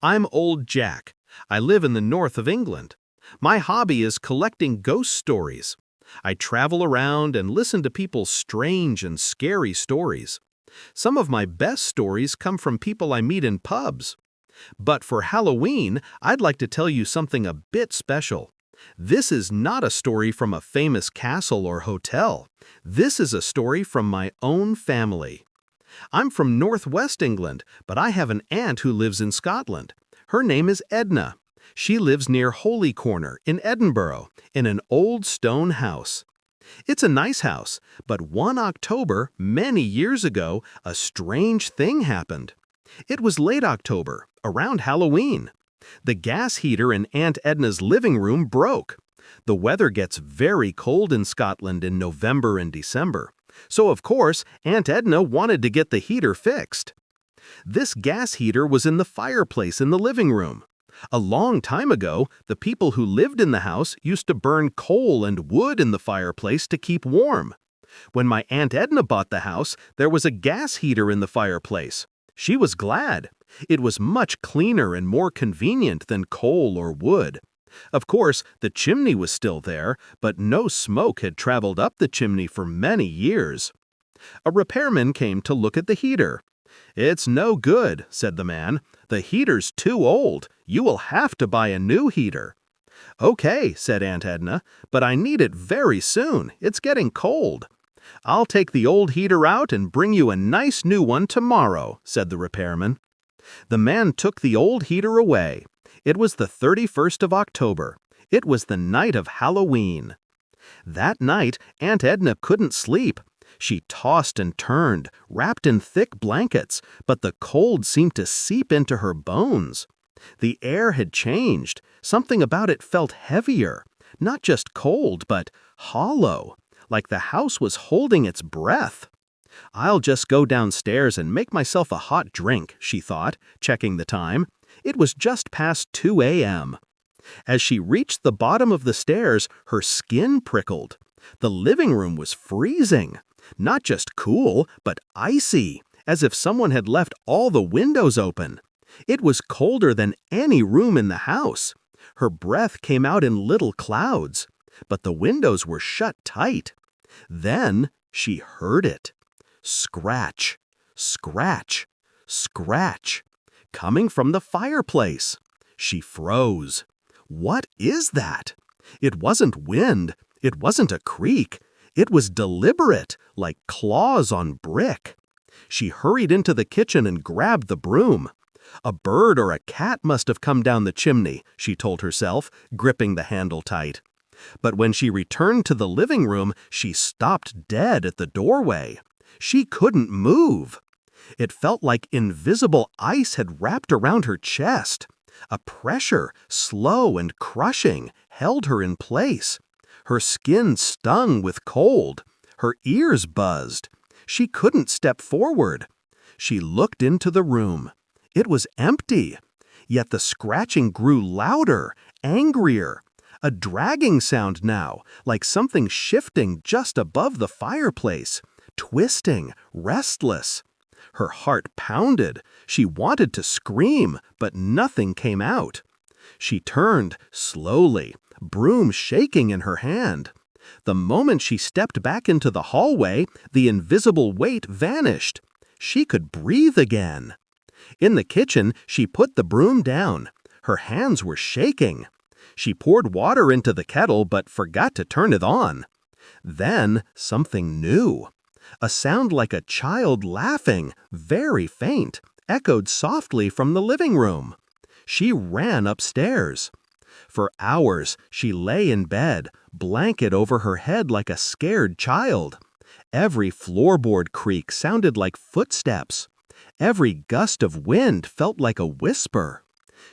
I'm Old Jack. I live in the north of England. My hobby is collecting ghost stories. I travel around and listen to people's strange and scary stories. Some of my best stories come from people I meet in pubs. But for Halloween, I'd like to tell you something a bit special. This is not a story from a famous castle or hotel. This is a story from my own family. I'm from northwest England, but I have an aunt who lives in Scotland. Her name is Edna. She lives near Holy Corner in Edinburgh, in an old stone house. It's a nice house, but one October, many years ago, a strange thing happened. It was late October, around Halloween. The gas heater in Aunt Edna's living room broke. The weather gets very cold in Scotland in November and December. So, of course, Aunt Edna wanted to get the heater fixed. This gas heater was in the fireplace in the living room. A long time ago, the people who lived in the house used to burn coal and wood in the fireplace to keep warm. When my Aunt Edna bought the house, there was a gas heater in the fireplace. She was glad. It was much cleaner and more convenient than coal or wood. Of course, the chimney was still there, but no smoke had traveled up the chimney for many years. A repairman came to look at the heater. "It's no good," said the man. "The heater's too old. You will have to buy a new heater." "Okay," said Aunt Edna, "but I need it very soon. It's getting cold." "I'll take the old heater out and bring you a nice new one tomorrow," said the repairman. The man took the old heater away. It was the 31st of October. It was the night of Halloween. That night, Aunt Edna couldn't sleep. She tossed and turned, wrapped in thick blankets, but the cold seemed to seep into her bones. The air had changed. Something about it felt heavier. Not just cold, but hollow, like the house was holding its breath. "I'll just go downstairs and make myself a hot drink," she thought, checking the time. It was just past 2 a.m. As she reached the bottom of the stairs, her skin prickled. The living room was freezing. Not just cool, but icy, as if someone had left all the windows open. It was colder than any room in the house. Her breath came out in little clouds, but the windows were shut tight. Then she heard it. Scratch, scratch, scratch, coming from the fireplace. She froze. What is that? It wasn't wind. It wasn't a creak. It was deliberate, like claws on brick. She hurried into the kitchen and grabbed the broom. A bird or a cat must have come down the chimney, she told herself, gripping the handle tight. But when she returned to the living room, she stopped dead at the doorway. She couldn't move. It felt like invisible ice had wrapped around her chest. A pressure, slow and crushing, held her in place. Her skin stung with cold. Her ears buzzed. She couldn't step forward. She looked into the room. It was empty. Yet the scratching grew louder, angrier. A dragging sound now, like something shifting just above the fireplace. Twisting, restless. Her heart pounded. She wanted to scream, but nothing came out. She turned, slowly, broom shaking in her hand. The moment she stepped back into the hallway, the invisible weight vanished. She could breathe again. In the kitchen, she put the broom down. Her hands were shaking. She poured water into the kettle but forgot to turn it on. Then something new. A sound like a child laughing, very faint, echoed softly from the living room. She ran upstairs. For hours, she lay in bed, blanket over her head like a scared child. Every floorboard creak sounded like footsteps. Every gust of wind felt like a whisper.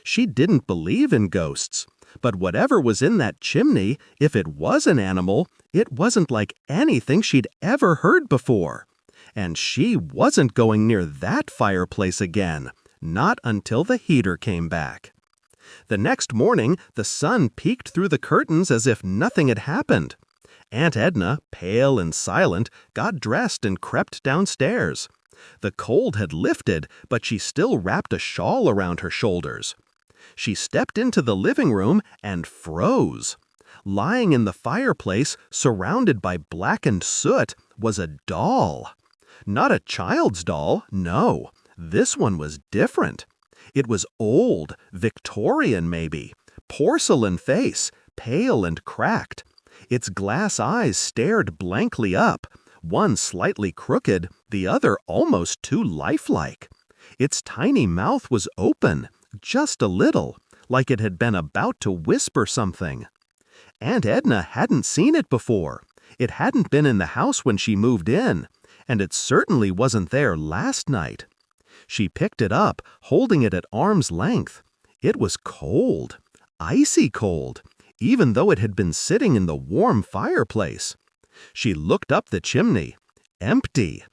She didn't believe in ghosts. But whatever was in that chimney, if it was an animal, it wasn't like anything she'd ever heard before. And she wasn't going near that fireplace again, not until the heater came back. The next morning, the sun peeked through the curtains as if nothing had happened. Aunt Edna, pale and silent, got dressed and crept downstairs. The cold had lifted, but she still wrapped a shawl around her shoulders. She stepped into the living room and froze. Lying in the fireplace, surrounded by blackened soot, was a doll. Not a child's doll, no. This one was different. It was old, Victorian maybe, porcelain face, pale and cracked. Its glass eyes stared blankly up, one slightly crooked, the other almost too lifelike. Its tiny mouth was open, just a little, like it had been about to whisper something. Aunt Edna hadn't seen it before. It hadn't been in the house when she moved in, and it certainly wasn't there last night. She picked it up, holding it at arm's length. It was cold, icy cold, even though it had been sitting in the warm fireplace. She looked up the chimney. Empty.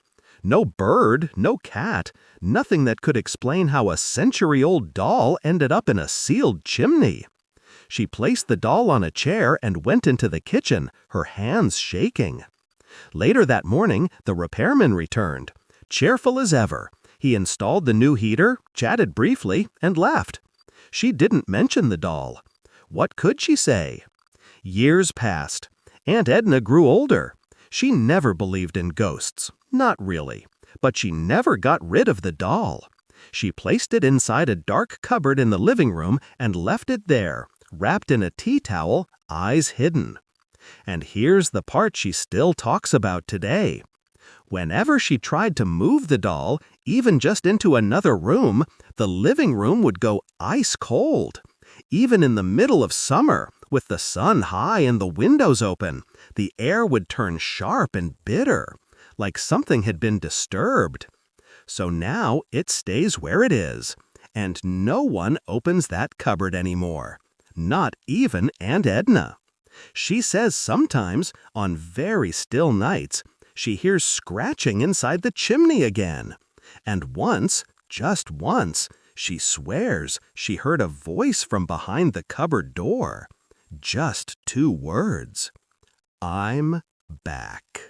No bird, no cat, nothing that could explain how a century-old doll ended up in a sealed chimney. She placed the doll on a chair and went into the kitchen, her hands shaking. Later that morning, the repairman returned. Cheerful as ever, he installed the new heater, chatted briefly, and left. She didn't mention the doll. What could she say? Years passed. Aunt Edna grew older. She never believed in ghosts. Not really. But she never got rid of the doll. She placed it inside a dark cupboard in the living room and left it there, wrapped in a tea towel, eyes hidden. And here's the part she still talks about today. Whenever she tried to move the doll, even just into another room, the living room would go ice cold. Even in the middle of summer, with the sun high and the windows open, the air would turn sharp and bitter, like something had been disturbed. So now it stays where it is, and no one opens that cupboard anymore. Not even Aunt Edna. She says sometimes, on very still nights, she hears scratching inside the chimney again. And once, just once, she swears she heard a voice from behind the cupboard door. Just 2 words. I'm back.